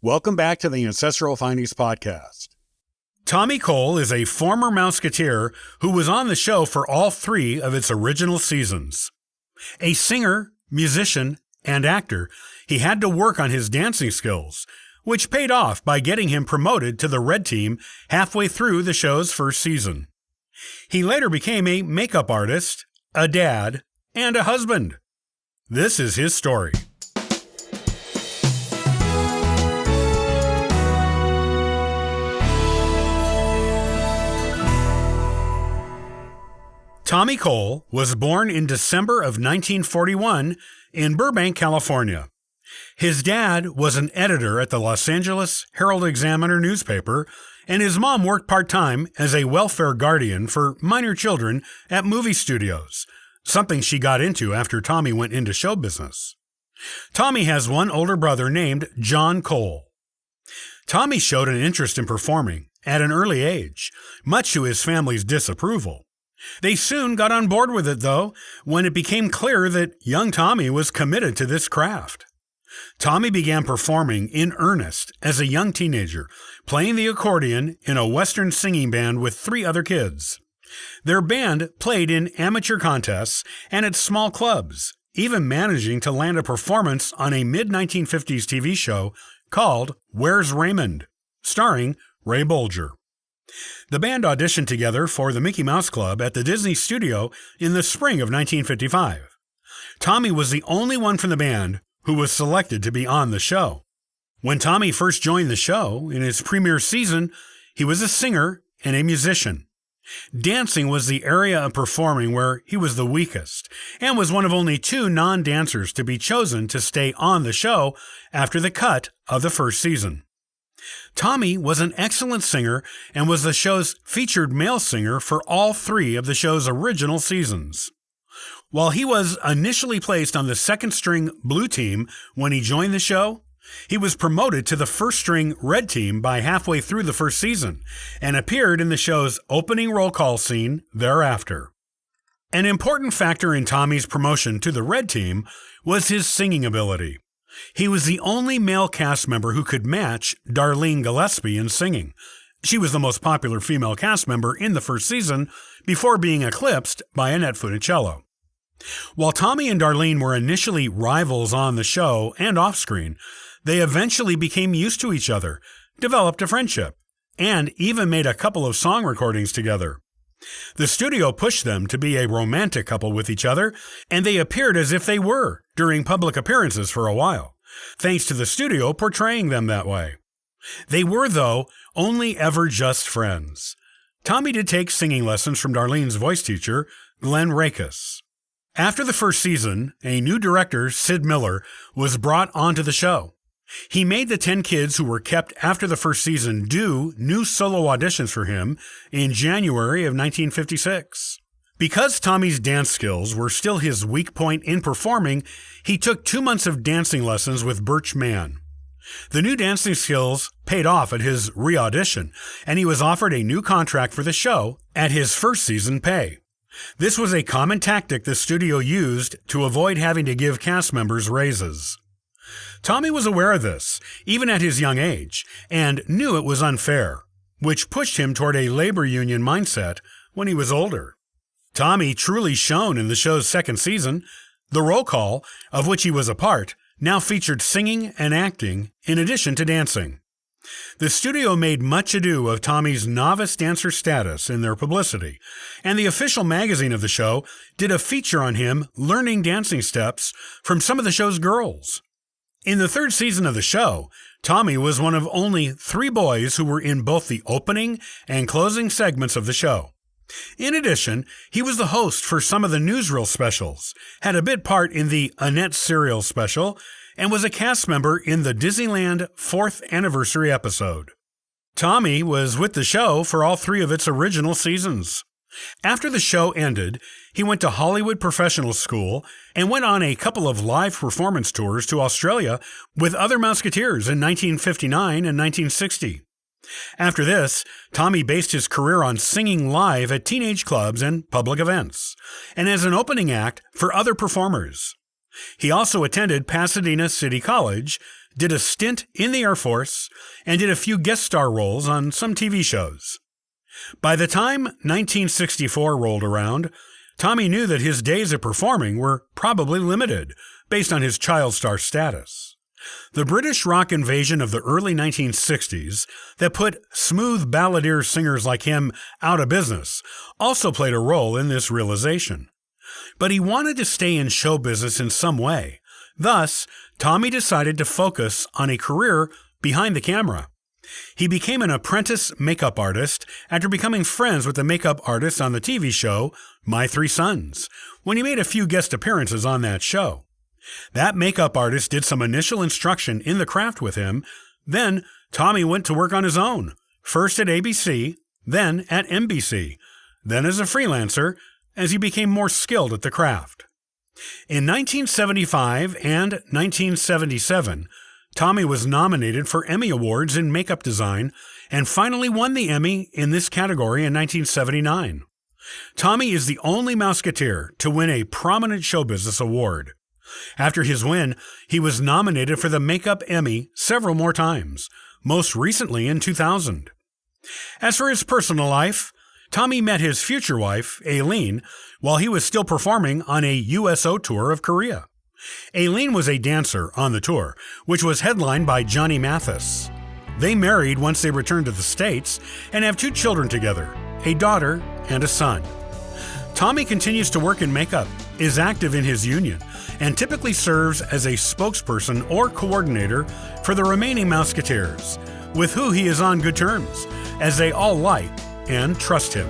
Welcome back to the Ancestral Findings Podcast. Tommy Cole is a former Mouseketeer who was on the show for all 3 of its original seasons. A singer, musician, and actor, he had to work on his dancing skills, which paid off by getting him promoted to the Red Team halfway through the show's first season. He later became a makeup artist, a dad, and a husband. This is his story. Tommy Cole was born in December of 1941 in Burbank, California. His dad was an editor at the Los Angeles Herald-Examiner newspaper, and his mom worked part-time as a welfare guardian for minor children at movie studios, something she got into after Tommy went into show business. Tommy has one older brother named John Cole. Tommy showed an interest in performing at an early age, much to his family's disapproval. They soon got on board with it, though, when it became clear that young Tommy was committed to this craft. Tommy began performing in earnest as a young teenager, playing the accordion in a Western singing band with 3 other kids. Their band played in amateur contests and at small clubs, even managing to land a performance on a mid-1950s TV show called Where's Raymond?, starring Ray Bolger. The band auditioned together for the Mickey Mouse Club at the Disney Studio in the spring of 1955. Tommy was the only one from the band who was selected to be on the show. When Tommy first joined the show, in his premiere season, he was a singer and a musician. Dancing was the area of performing where he was the weakest, and was one of only 2 non-dancers to be chosen to stay on the show after the cut of the first season. Tommy was an excellent singer and was the show's featured male singer for all 3 of the show's original seasons. While he was initially placed on the second-string blue team when he joined the show, he was promoted to the first-string red team by halfway through the first season and appeared in the show's opening roll call scene thereafter. An important factor in Tommy's promotion to the red team was his singing ability. He was the only male cast member who could match Darlene Gillespie in singing. She was the most popular female cast member in the first season before being eclipsed by Annette Funicello. While Tommy and Darlene were initially rivals on the show and off-screen, they eventually became used to each other, developed a friendship, and even made a couple of song recordings together. The studio pushed them to be a romantic couple with each other, and they appeared as if they were during public appearances for a while, thanks to the studio portraying them that way. They were, though, only ever just friends. Tommy did take singing lessons from Darlene's voice teacher, Glenn Rakes. After the first season, a new director, Sid Miller, was brought onto the show. He made the 10 kids who were kept after the first season do new solo auditions for him in January of 1956. Because Tommy's dance skills were still his weak point in performing, he took 2 months of dancing lessons with Birch Mann. The new dancing skills paid off at his re-audition, and he was offered a new contract for the show at his first season pay. This was a common tactic the studio used to avoid having to give cast members raises. Tommy was aware of this, even at his young age, and knew it was unfair, which pushed him toward a labor union mindset when he was older. Tommy truly shone in the show's second season. The roll call, of which he was a part, now featured singing and acting in addition to dancing. The studio made much ado of Tommy's novice dancer status in their publicity, and the official magazine of the show did a feature on him learning dancing steps from some of the show's girls. In the third season of the show, Tommy was one of only 3 boys who were in both the opening and closing segments of the show. In addition, he was the host for some of the newsreel specials, had a bit part in the Annette Serial special, and was a cast member in the Disneyland 4th anniversary episode. Tommy was with the show for all 3 of its original seasons. After the show ended, he went to Hollywood Professional School and went on a couple of live performance tours to Australia with other Mouseketeers in 1959 and 1960. After this, Tommy based his career on singing live at teenage clubs and public events, and as an opening act for other performers. He also attended Pasadena City College, did a stint in the Air Force, and did a few guest star roles on some TV shows. By the time 1964 rolled around, Tommy knew that his days of performing were probably limited, based on his child star status. The British rock invasion of the early 1960s that put smooth balladeer singers like him out of business also played a role in this realization. But he wanted to stay in show business in some way. Thus, Tommy decided to focus on a career behind the camera. He became an apprentice makeup artist after becoming friends with the makeup artist on the TV show My Three Sons, when he made a few guest appearances on that show. That makeup artist did some initial instruction in the craft with him. Then Tommy went to work on his own, first at ABC, then at NBC, then as a freelancer as he became more skilled at the craft. In 1975 and 1977, Tommy was nominated for Emmy Awards in makeup design and finally won the Emmy in this category in 1979. Tommy is the only Mouseketeer to win a prominent show business award. After his win, he was nominated for the Makeup Emmy several more times, most recently in 2000. As for his personal life, Tommy met his future wife, Aileen, while he was still performing on a USO tour of Korea. Aileen was a dancer on the tour, which was headlined by Johnny Mathis. They married once they returned to the States and have 2 children together, a daughter and a son. Tommy continues to work in makeup, is active in his union, and typically serves as a spokesperson or coordinator for the remaining Mouseketeers, with who he is on good terms, as they all like and trust him.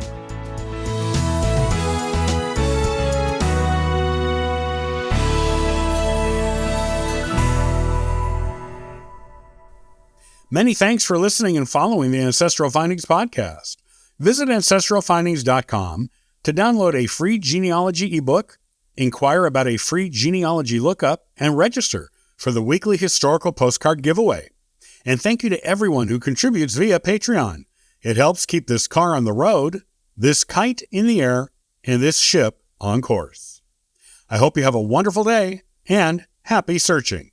Many thanks for listening and following the Ancestral Findings podcast. Visit ancestralfindings.com to download a free genealogy ebook, inquire about a free genealogy lookup, and register for the weekly historical postcard giveaway. And thank you to everyone who contributes via Patreon. It helps keep this car on the road, this kite in the air, and this ship on course. I hope you have a wonderful day and happy searching.